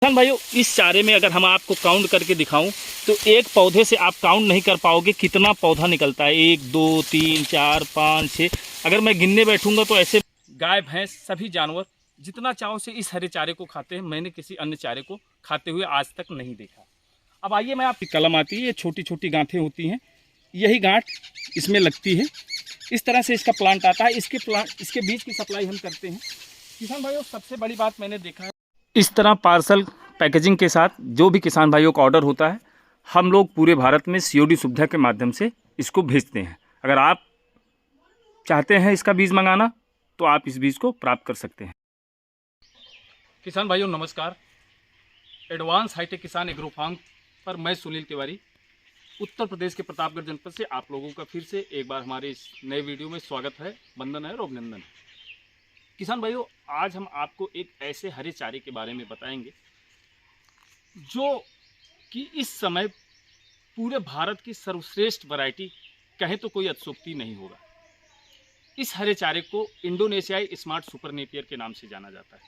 किसान भाइयों, इस चारे में अगर हम आपको काउंट करके दिखाऊं तो एक पौधे से आप काउंट नहीं कर पाओगे कितना पौधा निकलता है। 1 2 3 4 5 6, अगर मैं गिनने बैठूंगा तो ऐसे गाय भैंस सभी जानवर जितना चाहो से इस हरे चारे को खाते हैं। मैंने किसी अन्य चारे को खाते हुए आज तक नहीं देखा। अब आइए, मैं आपकी कलम आती है, ये छोटी छोटी गांठें होती हैं, यही गांठ इसमें लगती है। इस तरह से इसका प्लांट आता है। इसके बीज की सप्लाई हम करते हैं। किसान भाइयों, सबसे बड़ी बात मैंने देखा है, इस तरह पार्सल पैकेजिंग के साथ जो भी किसान भाइयों का ऑर्डर होता है, हम लोग पूरे भारत में COD सुविधा के माध्यम से इसको भेजते हैं। अगर आप चाहते हैं इसका बीज मंगाना तो आप इस बीज को प्राप्त कर सकते हैं। किसान भाइयों नमस्कार। एडवांस हाईटेक किसान एग्रो फार्म पर मैं सुनील तिवारी उत्तर प्रदेश के प्रतापगढ़ जनपद से आप लोगों का फिर से एक बार हमारे इस नए वीडियो में स्वागत है। वंदन है और अभिनंदन है। किसान भाइयों, आज हम आपको एक ऐसे हरे चारे के बारे में बताएंगे जो कि इस समय पूरे भारत की सर्वश्रेष्ठ वैरायटी कहे तो कोई अतिशयोक्ति नहीं होगा। इस हरे चारे को इंडोनेशियाई स्मार्ट सुपर नेपियर के नाम से जाना जाता है।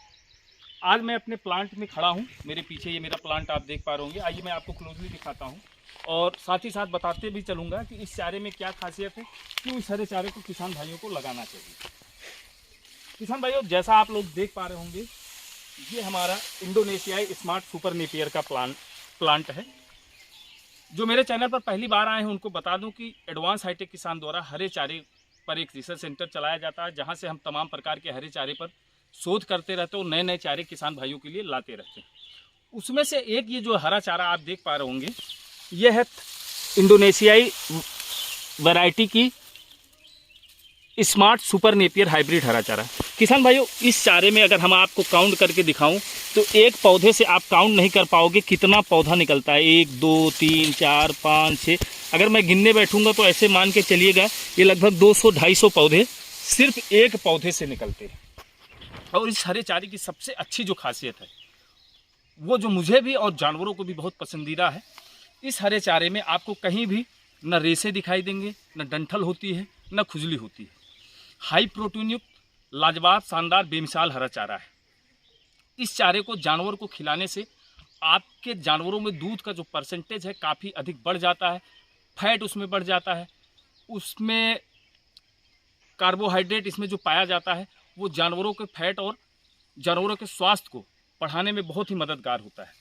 आज मैं अपने प्लांट में खड़ा हूं। मेरे पीछे ये मेरा प्लांट आप देख पा रहे होंगे। आइए मैं आपको क्लोजली दिखाता हूं और साथ ही साथ बताते भी चलूंगा कि इस चारे में क्या खासियत है, क्यों इस हरे चारे को किसान भाइयों को लगाना चाहिए। किसान भाइयों, जैसा आप लोग देख पा रहे होंगे, ये हमारा इंडोनेशियाई स्मार्ट सुपर नेपियर का प्लांट है। जो मेरे चैनल पर पहली बार आए हैं उनको बता दूं कि एडवांस हाईटेक किसान द्वारा हरे चारे पर एक रिसर्च सेंटर चलाया जाता है, जहां से हम तमाम प्रकार के हरे चारे पर शोध करते रहते हैं और नए नए चारे किसान भाइयों के लिए लाते रहते हैं। उसमें से एक ये जो हरा चारा आप देख पा रहे होंगे, ये है इंडोनेशियाई वैरायटी की स्मार्ट सुपर नेपियर हाइब्रिड हरा चारा। किसान भाइयों, इस चारे में अगर हम आपको काउंट करके दिखाऊं तो एक पौधे से आप काउंट नहीं कर पाओगे कितना पौधा निकलता है। 1 2 3 4 5 6, अगर मैं गिनने बैठूंगा तो ऐसे मान के चलिएगा ये लगभग 200-250 पौधे सिर्फ एक पौधे से निकलते हैं। और इस हरे चारे की सबसे अच्छी जो खासियत है, वो जो मुझे भी और जानवरों को भी बहुत पसंदीदा है, इस हरे चारे में आपको कहीं भी न रेशे दिखाई देंगे, न डंठल होती है, न खुजली होती है। हाई प्रोटीन युक्त लाजवाब शानदार बेमिसाल हरा चारा है। इस चारे को जानवर को खिलाने से आपके जानवरों में दूध का जो परसेंटेज है काफ़ी अधिक बढ़ जाता है, फैट उसमें बढ़ जाता है, उसमें कार्बोहाइड्रेट इसमें जो पाया जाता है वो जानवरों के फैट और जानवरों के स्वास्थ्य को बढ़ाने में बहुत ही मददगार होता है।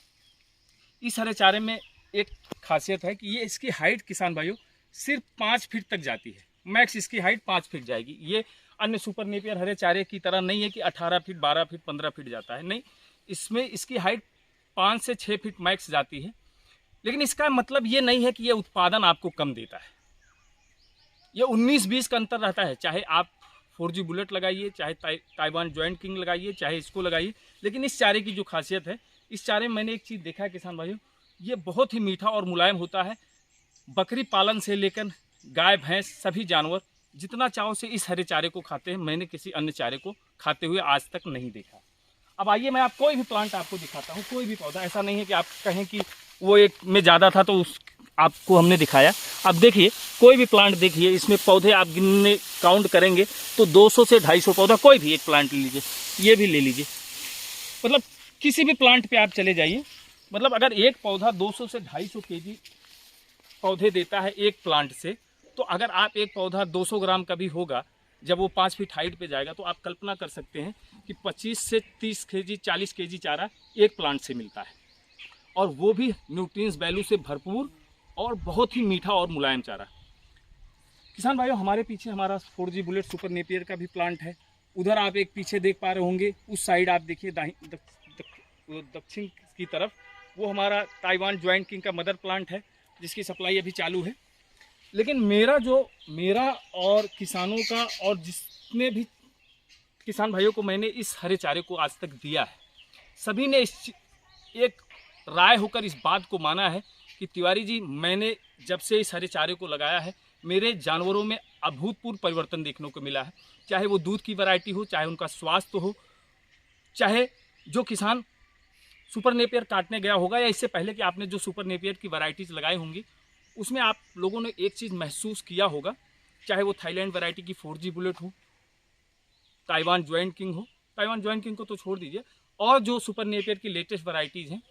इस हरे चारे में एक खासियत है कि ये इसकी हाइट किसान भाइयों सिर्फ 5 फीट तक जाती है। मैक्स इसकी हाइट 5 फीट जाएगी। ये अन्य सुपर नेपियर हरे चारे की तरह नहीं है कि 18 फीट 12 फीट 15 फीट जाता है। नहीं, इसमें इसकी हाइट 5 से 6 फीट मैक्स जाती है। लेकिन इसका मतलब ये नहीं है कि ये उत्पादन आपको कम देता है। ये 19-20 का अंतर रहता है। चाहे आप 4G बुलेट लगाइए, चाहे ताइवान जॉइंट किंग लगाइए, चाहे इसको लगाइए। लेकिन इस चारे की जो खासियत है, इस चारे में मैंने एक चीज़ देखा है किसान भाइयों, ये बहुत ही मीठा और मुलायम होता है। बकरी पालन से लेकर गाय भैंस सभी जानवर जितना चाहो से इस हरे चारे को खाते हैं। मैंने किसी अन्य चारे को खाते हुए आज तक नहीं देखा। अब आइए, मैं आप कोई भी प्लांट आपको दिखाता हूँ, कोई भी पौधा। ऐसा नहीं है कि आप कहें कि वो एक में ज़्यादा था तो उस आपको हमने दिखाया। अब देखिए, कोई भी प्लांट देखिए, इसमें पौधे आप गिनने काउंट करेंगे तो 200 से 250 पौधा। कोई भी एक प्लांट ले लीजिए, ये भी ले लीजिए, मतलब किसी भी प्लांट पे आप चले जाइए, मतलब अगर एक पौधा 200 से 250 kg पौधे देता है एक प्लांट से, तो अगर आप एक पौधा 200 ग्राम का भी होगा, जब वो 5 फीट हाइट पे जाएगा तो आप कल्पना कर सकते हैं कि 25 से 30 kg 40 kg चारा एक प्लांट से मिलता है, और वो भी न्यूट्रिएंट्स वैल्यू से भरपूर और बहुत ही मीठा और मुलायम चारा। किसान भाइयों, हमारे पीछे हमारा 4G बुलेट सुपर नेपियर का भी प्लांट है। उधर आप एक पीछे देख पा रहे होंगे, उस साइड आप देखिए दक्षिण की तरफ, वो हमारा ताइवान जॉइंट किंग का मदर प्लांट है, जिसकी सप्लाई अभी चालू है। लेकिन मेरा और किसानों का और जितने भी किसान भाइयों को मैंने इस हरे चारे को आज तक दिया है, सभी ने एक राय होकर इस बात को माना है कि तिवारी जी, मैंने जब से इस हरे चारे को लगाया है, मेरे जानवरों में अभूतपूर्व परिवर्तन देखने को मिला है। चाहे वो दूध की वैरायटी हो, चाहे उनका स्वास्थ्य हो, चाहे जो किसान सुपर नेपियर काटने गया होगा या इससे पहले कि आपने जो सुपर नेपियर की वैरायटीज़ लगाई होंगी, उसमें आप लोगों ने एक चीज़ महसूस किया होगा, चाहे वो थाईलैंड वैरायटी की 4G बुलेट हो, ताइवान जॉइंट किंग हो, ताइवान जॉइंट किंग को तो छोड़ दीजिए, और जो सुपर नेपियर की लेटेस्ट वैरायटीज़ हैं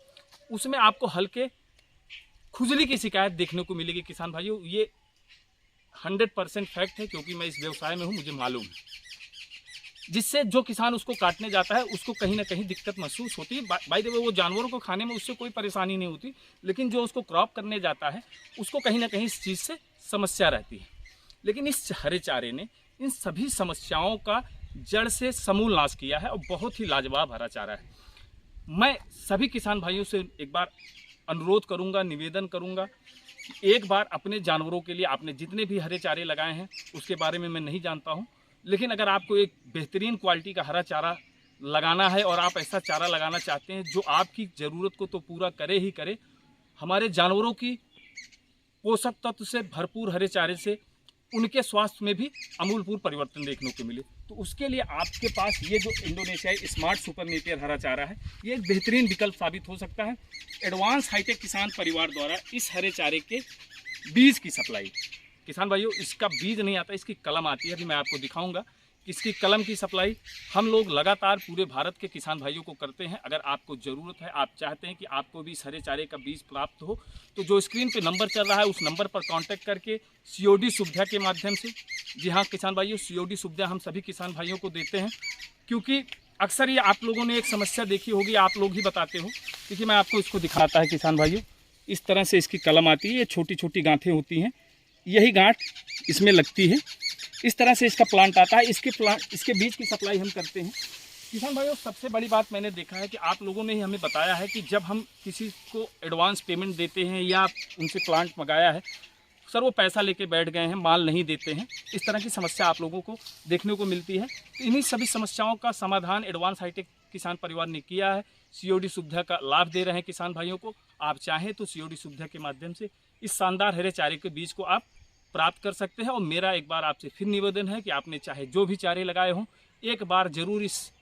उसमें आपको हल्के खुजली की शिकायत देखने को मिलेगी किसान भाइयों। ये 100% फैक्ट है, क्योंकि मैं इस व्यवसाय में हूँ, मुझे मालूम है। जिससे जो किसान उसको काटने जाता है उसको कहीं ना कहीं दिक्कत महसूस होती है। बाय द वे वो जानवरों को खाने में उससे कोई परेशानी नहीं होती, लेकिन जो उसको क्रॉप करने जाता है उसको कहीं ना कहीं इस चीज़ से समस्या रहती है। लेकिन इस हरे चारे ने इन सभी समस्याओं का जड़ से समूल नाश किया है और बहुत ही लाजवाब हरा चारा है। मैं सभी किसान भाइयों से एक बार अनुरोध करूंगा, निवेदन करूंगा कि एक बार अपने जानवरों के लिए आपने जितने भी हरे चारे लगाए हैं उसके बारे में मैं नहीं जानता हूं, लेकिन अगर आपको एक बेहतरीन क्वालिटी का हरा चारा लगाना है और आप ऐसा चारा लगाना चाहते हैं जो आपकी ज़रूरत को तो पूरा करे ही करे, हमारे जानवरों की पोषक तत्व से भरपूर हरे चारे से उनके स्वास्थ्य में भी अमूलपूर्ण परिवर्तन देखने को मिले, तो उसके लिए आपके पास ये जो इंडोनेशियाई स्मार्ट सुपर नेपियर हरा चारा है ये एक बेहतरीन विकल्प साबित हो सकता है। एडवांस हाईटेक किसान परिवार द्वारा इस हरे चारे के बीज की सप्लाई, किसान भाइयों इसका बीज नहीं आता, इसकी कलम आती है। अभी मैं आपको दिखाऊंगा कि इसकी कलम की सप्लाई हम लोग लगातार पूरे भारत के किसान भाइयों को करते हैं। अगर आपको ज़रूरत है, आप चाहते हैं कि आपको भी इस हरे चारे का बीज प्राप्त हो, तो जो स्क्रीन पे नंबर चल रहा है उस नंबर पर कांटेक्ट करके COD सुविधा के माध्यम से, जी हाँ किसान भाइयों, COD सुविधा हम सभी किसान भाइयों को देते हैं। क्योंकि अक्सर ये आप लोगों ने एक समस्या देखी होगी, आप लोग ही बताते हो, क्योंकि मैं आपको इसको दिखाता है किसान भाइयों। इस तरह से इसकी कलम आती है, ये छोटी छोटी गांठें होती हैं, यही गांठ इसमें लगती है। इस तरह से इसका प्लांट आता है, इसके बीज की सप्लाई हम करते हैं। किसान भाइयों सबसे बड़ी बात मैंने देखा है कि आप लोगों ने ही हमें बताया है कि जब हम किसी को एडवांस पेमेंट देते हैं या उनसे प्लांट मंगाया है, सर वो पैसा लेके बैठ गए हैं, माल नहीं देते हैं। इस तरह की समस्या आप लोगों को देखने को मिलती है। तो इन्हीं सभी समस्याओं का समाधान एडवांस हाईटेक किसान परिवार ने किया है। COD सुविधा का लाभ दे रहे हैं किसान भाइयों को। आप चाहें तो COD सुविधा के माध्यम से इस शानदार हरे चारे के बीज को आप प्राप्त कर सकते हैं। और मेरा एक बार आपसे फिर निवेदन है कि आपने चाहे जो भी चारे लगाए हों, एक बार ज़रूर इस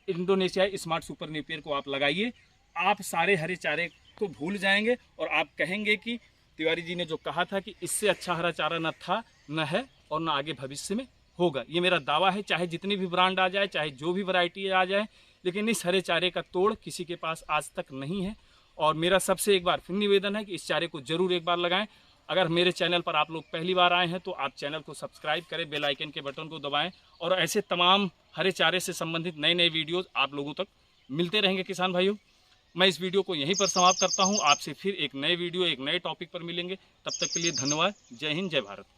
इंडोनेशिया स्मार्ट सुपर नेपियर को आप लगाइए। आप सारे हरे चारे को भूल जाएंगे और आप कहेंगे कि तिवारी जी ने जो कहा था कि इससे अच्छा हरा चारा न था, न है और न आगे भविष्य में होगा। ये मेरा दावा है, चाहे जितनी भी ब्रांड आ जाए, चाहे जो भी वैरायटी आ जाए, लेकिन इस हरे चारे का तोड़ किसी के पास आज तक नहीं है। और मेरा सबसे एक बार फिर निवेदन है कि इस चारे को ज़रूर एक बार लगाएं। अगर मेरे चैनल पर आप लोग पहली बार आए हैं तो आप चैनल को सब्सक्राइब करें, बेल आइकन के बटन को दबाएं और ऐसे तमाम हरे चारे से संबंधित नए नए वीडियोज़ आप लोगों तक मिलते रहेंगे किसान भाइयों। मैं इस वीडियो को यहीं पर समाप्त करता हूं। आपसे फिर एक नए वीडियो, एक नए टॉपिक पर मिलेंगे। तब तक के लिए धन्यवाद। जय हिंद, जय भारत।